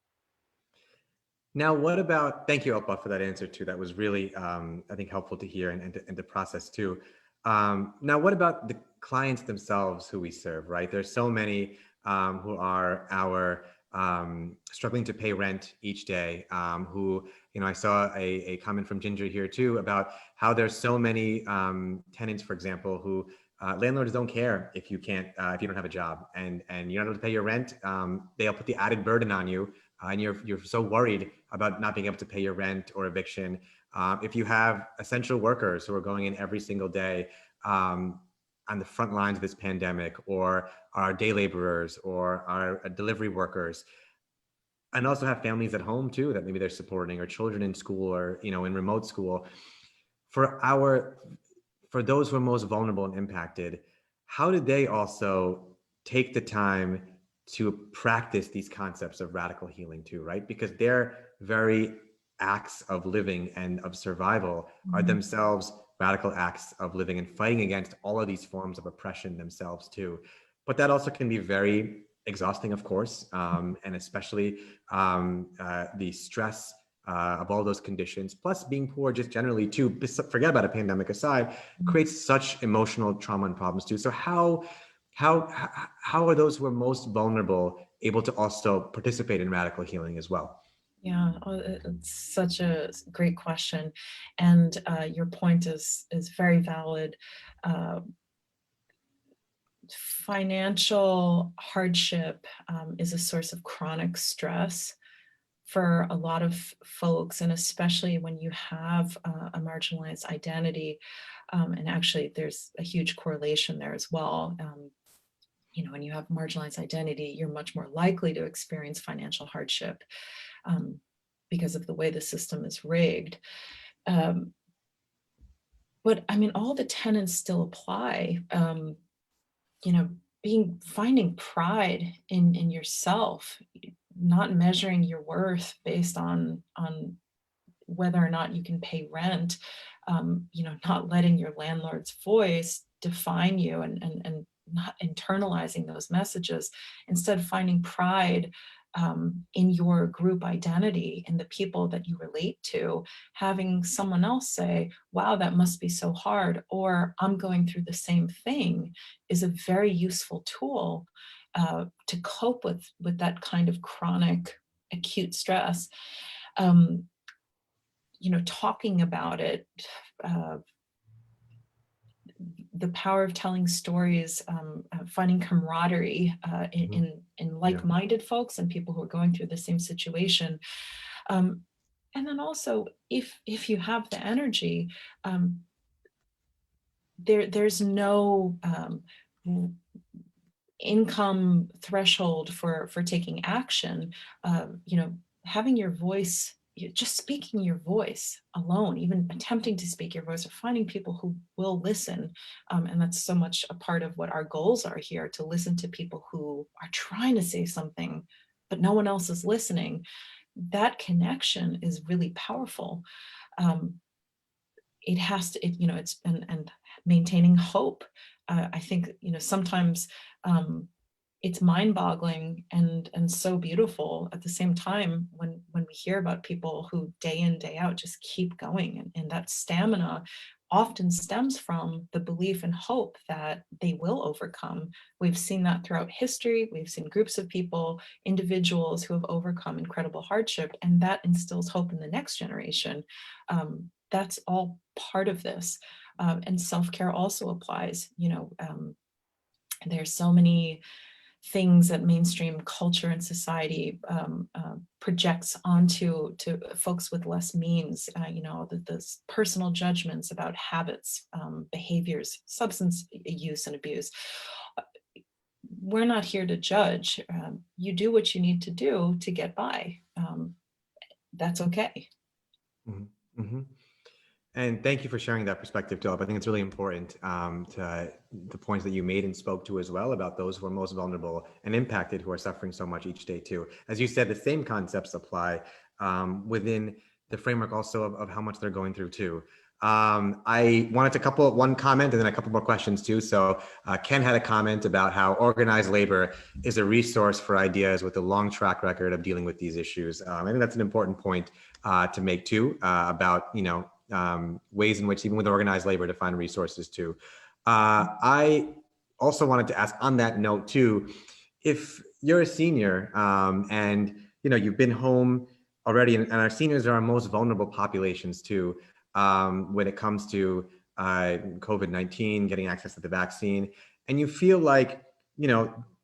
Now, what about, thank you, Alpa, for that answer too. That was really, I think, helpful to hear and to process too. Now, what about the clients themselves who we serve, right? There's so many who are our struggling to pay rent each day, who, I saw a comment from Ginger here too about how there's so many tenants, for example, who landlords don't care if you can't, if you don't have a job and you're not able to pay your rent. They'll put the added burden on you, and you're so worried about not being able to pay your rent or eviction. If you have essential workers who are going in every single day on the front lines of this pandemic, or our day laborers or our delivery workers, and also have families at home too that maybe they're supporting, or children in school, or in remote school, for those who are most vulnerable and impacted, how did they also take the time to practice these concepts of radical healing too, right? Because their very acts of living and of survival are themselves radical acts of living and fighting against all of these forms of oppression themselves too. but that also can be very exhausting, of course, and especially the stress of all those conditions, plus being poor just generally too, forget about a pandemic aside, creates such emotional trauma and problems too. So how how are those who are most vulnerable able to also participate in radical healing as well? Yeah, it's such a great question, and your point is very valid. Uh, Financial hardship is a source of chronic stress for a lot of folks, and especially when you have a marginalized identity. And actually, there's a huge correlation there as well. When you have marginalized identity, you're much more likely to experience financial hardship um, because of the way the system is rigged. Um, but I mean, all the tenets still apply. You know, finding pride in yourself, not measuring your worth based on whether or not you can pay rent, not letting your landlord's voice define you, and not internalizing those messages, instead finding pride in your group identity, in the people that you relate to, having someone else say, wow, that must be so hard, or I'm going through the same thing, is a very useful tool to cope with that kind of chronic acute stress. Um, Talking about it, uh, the power of telling stories, finding camaraderie in Yeah. like-minded folks and people who are going through the same situation. Um, and then also, if you have the energy, um, there's no income threshold for taking action. Having your voice, just speaking your voice alone, even attempting to speak your voice, or finding people who will listen. And that's so much a part of what our goals are here, to listen to people who are trying to say something, but no one else is listening. That connection is really powerful. Um, it has to, it's, and maintaining hope. I think, sometimes it's mind-boggling and so beautiful at the same time when we hear about people who day in, day out just keep going, and that stamina often stems from the belief and hope that they will overcome. We've seen that throughout history. We've seen groups of people, individuals who have overcome incredible hardship, and that instills hope in the next generation. That's all part of this. And self-care also applies. There's so many things that mainstream culture and society projects onto to folks with less means. The personal judgments about habits, behaviors, substance use and abuse. We're not here to judge. You do what you need to do to get by. That's okay. Mhm. Mhm. And thank you for sharing that perspective, Philip. I think it's really important to the points that you made and spoke to as well about those who are most vulnerable and impacted, who are suffering so much each day too. As you said, the same concepts apply within the framework also of how much they're going through too. I wanted to one comment and then a couple more questions too. So Ken had a comment about how organized labor is a resource for ideas with a long track record of dealing with these issues. I think that's an important point to make too, about, ways in which even with organized labor to find resources too. I also wanted to ask on that note too, if you're a senior and you've been home already, and our seniors are our most vulnerable populations too, when it comes to COVID-19, getting access to the vaccine, and you feel like,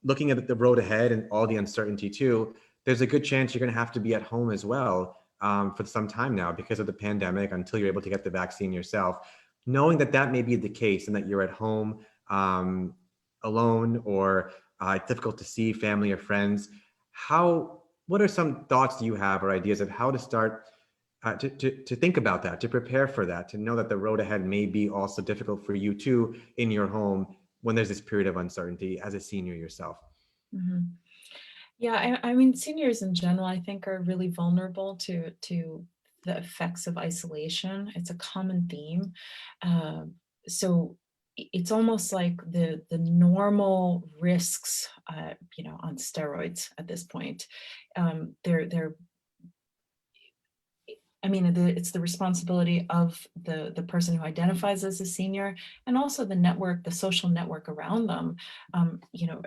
looking at the road ahead and all the uncertainty too, there's a good chance you're going to have to be at home as well for some time now because of the pandemic until you're able to get the vaccine yourself. Knowing that that may be the case and that you're at home alone, or difficult to see family or friends, what are some thoughts you have or ideas of how to start to think about that, to prepare for that, to know that the road ahead may be also difficult for you too in your home when there's this period of uncertainty as a senior yourself? Mhm. Yeah, I mean, seniors in general, I think, are really vulnerable to the effects of isolation. It's a common theme. So it's almost like the normal risks, on steroids at this point. They're I mean, it's the responsibility of the person who identifies as a senior, and also the network, the social network around them, um, you know,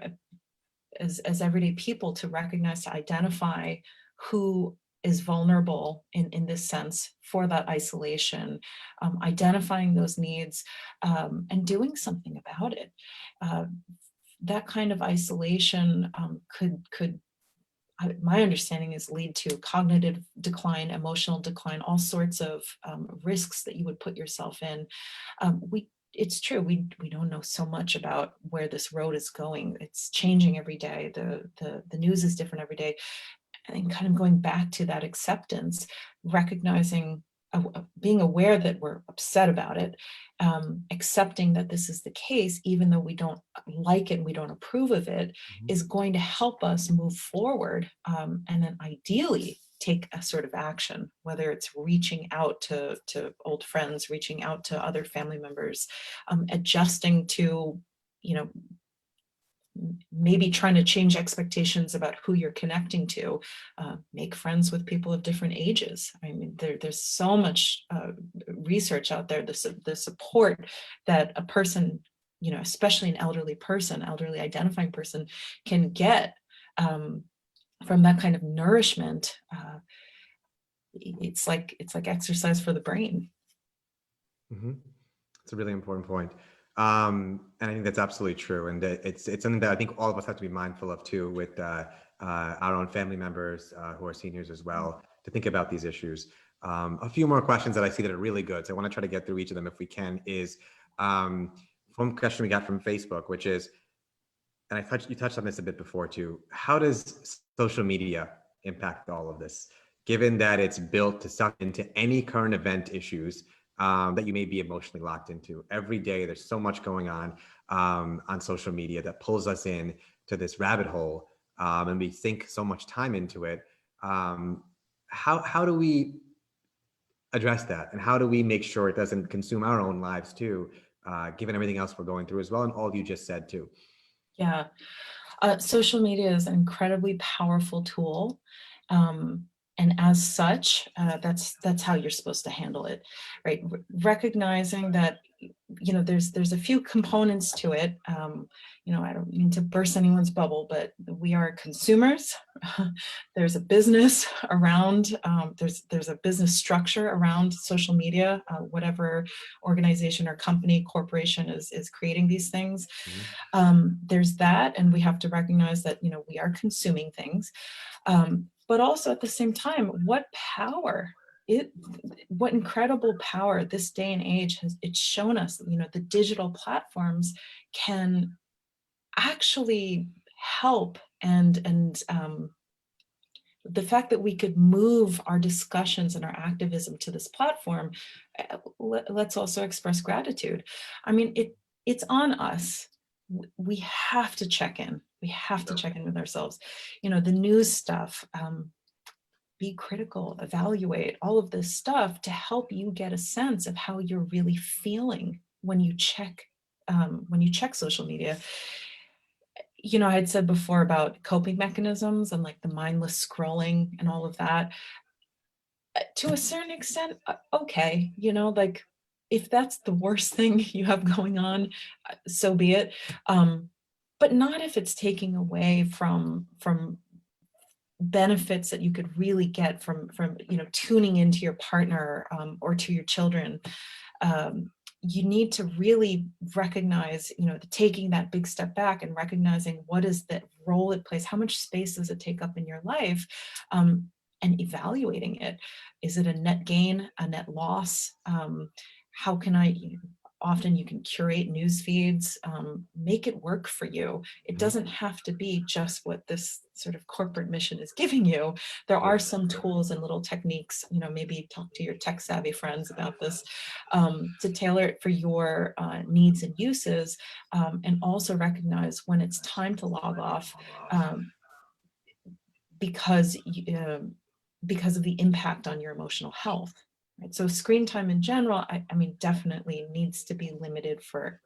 as everyday people, to recognize, to identify who is vulnerable in this sense for that isolation, identifying those needs, and doing something about it. Uh, that kind of isolation could my understanding is lead to cognitive decline, emotional decline, all sorts of risks that you would put yourself in. It's true, we don't know so much about where this road is going. It's changing every day. The news is different every day. And kind of going back to that acceptance, recognizing, being aware that we're upset about it, accepting that this is the case, even though we don't like it and we don't approve of it, is going to help us move forward, and then ideally take a sort of action, whether it's reaching out to old friends, reaching out to other family members, adjusting to, you know, maybe trying to change expectations about who you're connecting to, make friends with people of different ages. I mean, there's so much research out there, the support that a person, especially an elderly person, elderly identifying person, can get from that kind of nourishment. It's like exercise for the brain. Mm-hmm. It's a really important point. And I think that's absolutely true. And it's something that I think all of us have to be mindful of too, with our own family members who are seniors as well, to think about these issues. A few more questions that I see that are really good, so I want to try to get through each of them if we can, is from a question we got from Facebook, which is, and you touched on this a bit before too, how does social media impact all of this, given that it's built to suck into any current event issues that you may be emotionally locked into? Every day there's so much going on social media that pulls us in to this rabbit hole, and we sink so much time into it. How do we address that, and how do we make sure it doesn't consume our own lives too, given everything else we're going through as well, and all you just said too? Yeah. Social media is an incredibly powerful tool. And as such, that's how you're supposed to handle it, right? Recognizing that, there's a few components to it. I don't mean to burst anyone's bubble, but we are consumers. There's a business around, there's a business structure around social media, whatever organization or company, corporation is creating these things. There's that, and we have to recognize that, we are consuming things. But also at the same time, what incredible power this day and age it's shown us. The digital platforms can actually help, and the fact that we could move our discussions and our activism to this platform, let's also express gratitude. I mean, it's on us. We have to check in. We have to check in with ourselves. The news stuff, be critical, evaluate all of this stuff to help you get a sense of how you're really feeling when you check social media. I had said before about coping mechanisms and like the mindless scrolling and all of that. To a certain extent, okay, like if that's the worst thing you have going on, so be it. But not if it's taking away from benefits that you could really get from tuning into your partner, or to your children. You need to really recognize, taking that big step back and recognizing what is the role it plays, how much space does it take up in your life, and evaluating it. Is it a net gain, a net loss? How can often you can curate news feeds, make it work for you. It doesn't have to be just what this sort of corporate mission is giving you. There are some tools and little techniques, maybe talk to your tech savvy friends about this, to tailor it for your needs and uses, and also recognize when it's time to log off, because of the impact on your emotional health. Right? So screen time in general, I mean, definitely needs to be limited for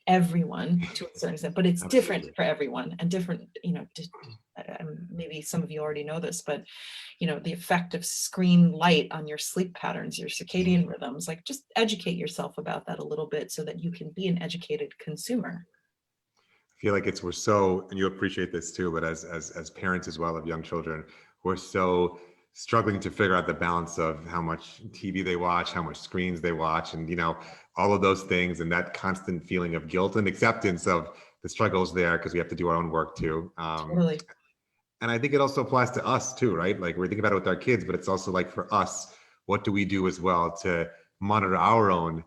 everyone to a certain extent, but it's different Absolutely. for everyone and different, maybe some of you already know this, but the effect of screen light on your sleep patterns, your circadian rhythms, like just educate yourself about that a little bit so that you can be an educated consumer. I feel like we're so, and you appreciate this too, but as parents as well of young children, we're so struggling to figure out the balance of how much TV they watch, how much screens they watch, and all of those things, and that constant feeling of guilt and acceptance of the struggles there because we have to do our own work too. Totally. And I think it also applies to us too, right? Like we're thinking about it with our kids, but it's also like for us, what do we do as well to monitor our own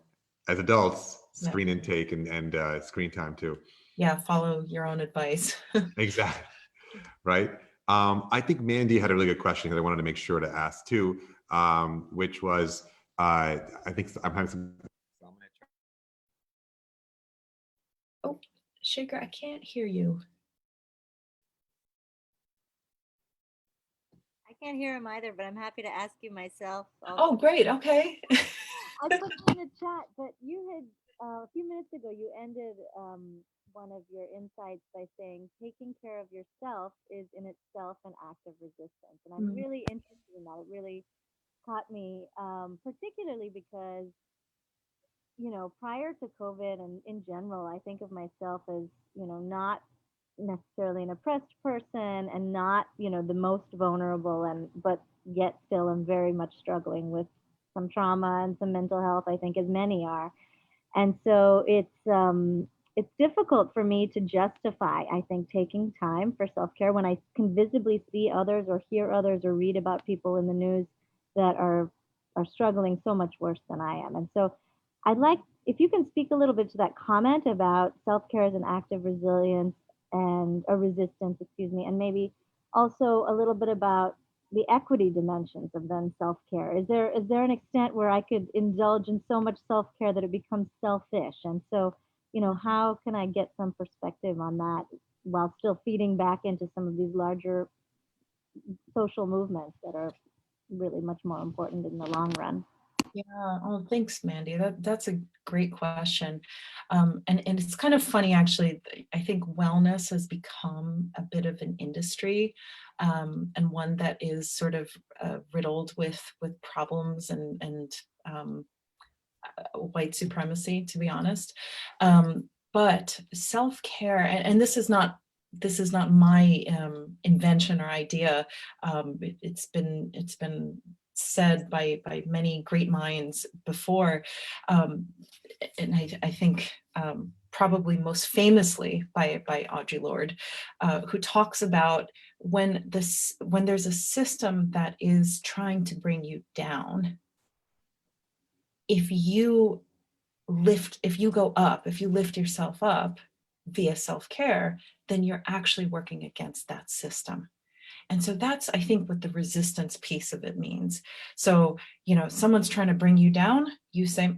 as adults Yeah. screen intake and screen time too? Yeah. Follow your own advice. Exactly. Right. I think Mandy had a really good question that I wanted to make sure to ask too, which was, I think I'm having some. Oh, Shekar, I can't hear you. I can't hear him either, but I'm happy to ask you myself. Oh, great. Okay. I put in the chat, but you had a few minutes ago you ended one of your insights by saying taking care of yourself is in itself an act of resistance, and I'm Mm, really interested in that. It really caught me, particularly because prior to COVID and in general, I think of myself as not necessarily an oppressed person and not the most vulnerable, and but yet still am very much struggling with some trauma and some mental health, I think, as many are. And so it's difficult for me to justify, I think, taking time for self-care when I can visibly see others or hear others or read about people in the news that are struggling so much worse than I am. And so I'd like if you can speak a little bit to that comment about self-care as an act of resilience and a resistance, excuse me, and maybe also a little bit about the equity dimensions of then self-care. Is there an extent where I could indulge in so much self-care that it becomes selfish? And so, how can I get some perspective on that while still feeding back into some of these larger social movements that are really much more important in the long run? Yeah. Oh, thanks, Mandy. That's a great question. And it's kind of funny, actually. I think wellness has become a bit of an industry, and one that is sort of riddled with problems and white supremacy, to be honest. But self-care, and this is not my invention or idea. It's been said by many great minds before, um, and I think probably most famously by Audre Lorde, who talks about when there's a system that is trying to bring you down, if you go up, if you lift yourself up via self-care, then you're actually working against that system. And so that's, I think, what the resistance piece of it means. So, someone's trying to bring you down, you say,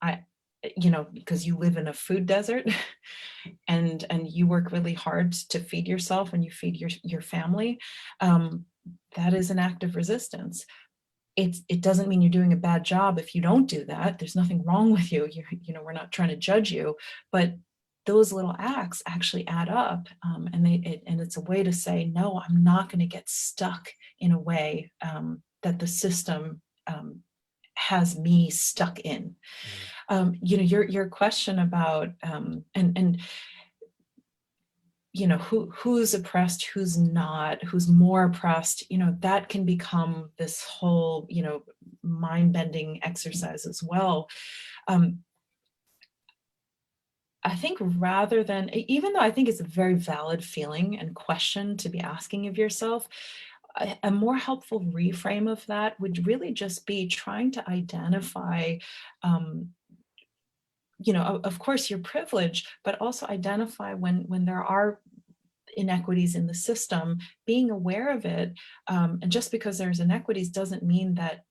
I, because you live in a food desert and you work really hard to feed yourself and you feed your family, that is an act of resistance. It doesn't mean you're doing a bad job if you don't do that. There's nothing wrong with you. We're not trying to judge you, but those little acts actually add up, and it's a way to say, no, I'm not going to get stuck in a way that the system has me stuck in. Your question about and who's oppressed, who's not, who's more oppressed, that can become this whole mind-bending exercise as well. I think rather than, even though I think it's a very valid feeling and question to be asking of yourself, a more helpful reframe of that would really just be trying to identify, of course, your privilege, but also identify when there are inequities in the system, being aware of it. And just because there's inequities doesn't mean that,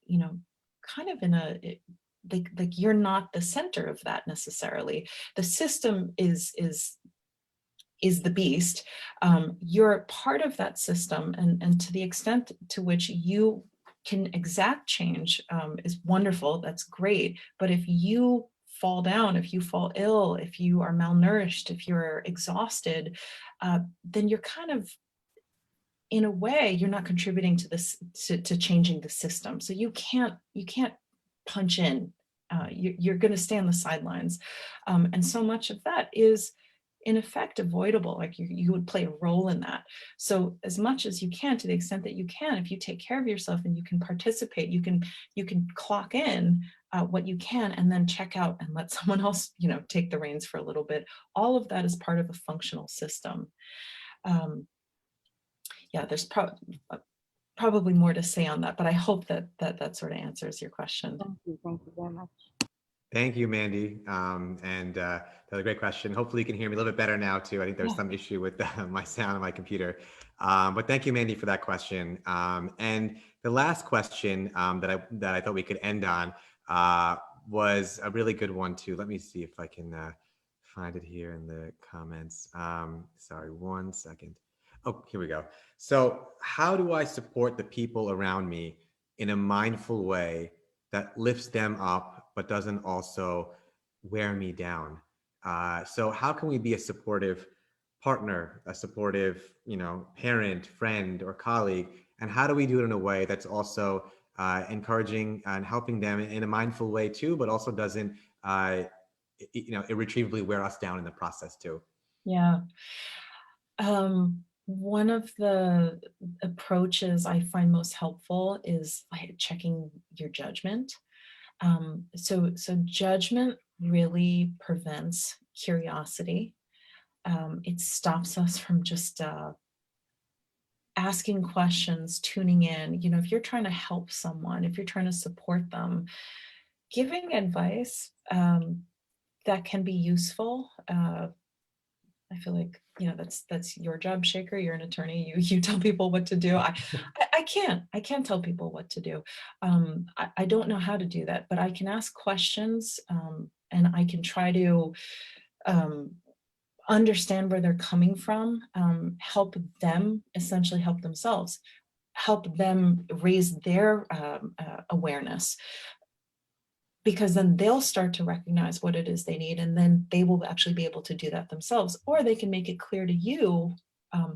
kind of like you're not the center of that necessarily. The system is the beast. You're part of that system, and to the extent to which you can exact change is wonderful. That's great. But if you fall down, if you fall ill, if you are malnourished, if you're exhausted, then you're kind of, in a way, you're not contributing to this, to changing the system. So you can't punch in. You're going to stay on the sidelines, and so much of that is, in effect, avoidable. Like you would play a role in that. So as much as you can, to the extent that you can, if you take care of yourself and you can participate, you can clock in what you can, and then check out and let someone else, take the reins for a little bit. All of that is part of a functional system. Yeah, there's probably more to say on that, but I hope that sort of answers your question. Thank you very much. Thank you, Mandy. That was a great question. Hopefully you can hear me a little bit better now too. I think there's some issue with my sound on my computer. But thank you, Mandy, for that question. And the last question that I thought we could end on was a really good one too. Let me see if I can find it here in the comments. Sorry, one second. Oh, here we go. So how do I support the people around me in a mindful way that lifts them up, but doesn't also wear me down? So how can we be a supportive partner, a supportive, parent, friend, or colleague? And how do we do it in a way that's also encouraging and helping them in a mindful way too, but also doesn't, irretrievably wear us down in the process too? Yeah. One of the approaches I find most helpful is checking your judgment. So judgment really prevents curiosity. It stops us from just asking questions, tuning in. If you're trying to help someone, if you're trying to support them, giving advice that can be useful. I feel like, that's your job, Shekar. You're an attorney. You tell people what to do. I can't tell people what to do. I don't know how to do that, but I can ask questions, and I can try to understand where they're coming from, help them essentially help themselves, help them raise their awareness. Because then they'll start to recognize what it is they need, and then they will actually be able to do that themselves, or they can make it clear to you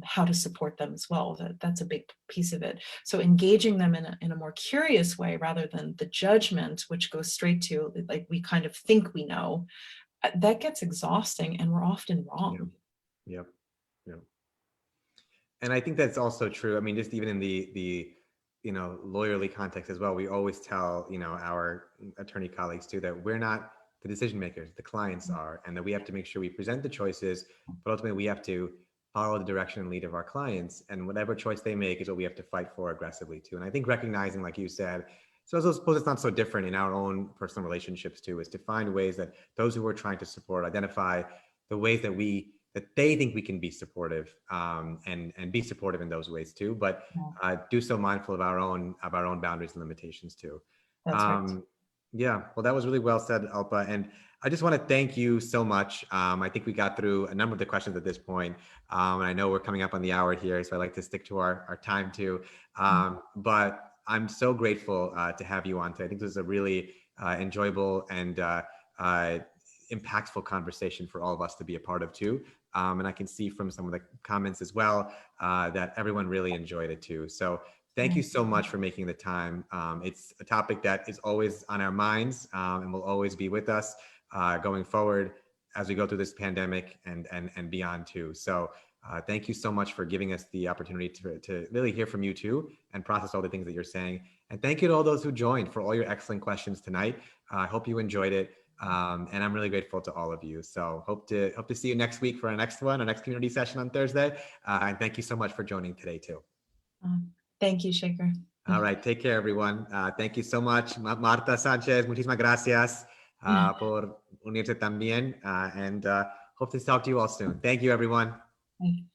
how to support them as well. That's a big piece of it. So engaging them in a more curious way, rather than the judgment, which goes straight to, like, we kind of think we know, that gets exhausting, and we're often wrong. Yep. And I think that's also true. I mean, just even in the lawyerly context as well, we always tell, our attorney colleagues too, that we're not the decision makers, the clients are, and that we have to make sure we present the choices, but ultimately we have to follow the direction and lead of our clients, and whatever choice they make is what we have to fight for aggressively too. And I think recognizing, like you said, so I suppose it's not so different in our own personal relationships too, is to find ways that those who we're trying to support identify the ways that they think we can be supportive, and be supportive in those ways too, but do so mindful of our own boundaries and limitations too. That's right. Yeah, well, that was really well said, Alpa. And I just want to thank you so much. I think we got through a number of the questions at this point. And I know we're coming up on the hour here, so I like to stick to our time too. But I'm so grateful to have you on today. I think this is a really enjoyable and impactful conversation for all of us to be a part of too. And I can see from some of the comments as well that everyone really enjoyed it too. So thank you so much for making the time. It's a topic that is always on our minds, and will always be with us going forward as we go through this pandemic and beyond too. So thank you so much for giving us the opportunity to really hear from you too, and process all the things that you're saying. And thank you to all those who joined for all your excellent questions tonight. I hope you enjoyed it. And I'm really grateful to all of you. So hope to see you next week for our next community session on Thursday. And thank you so much for joining today too. Thank you, Shekar. All right, take care, everyone. Thank you so much. Marta Sanchez, muchísimas gracias por unirse también. And hope to talk to you all soon. Thank you, everyone. Bye.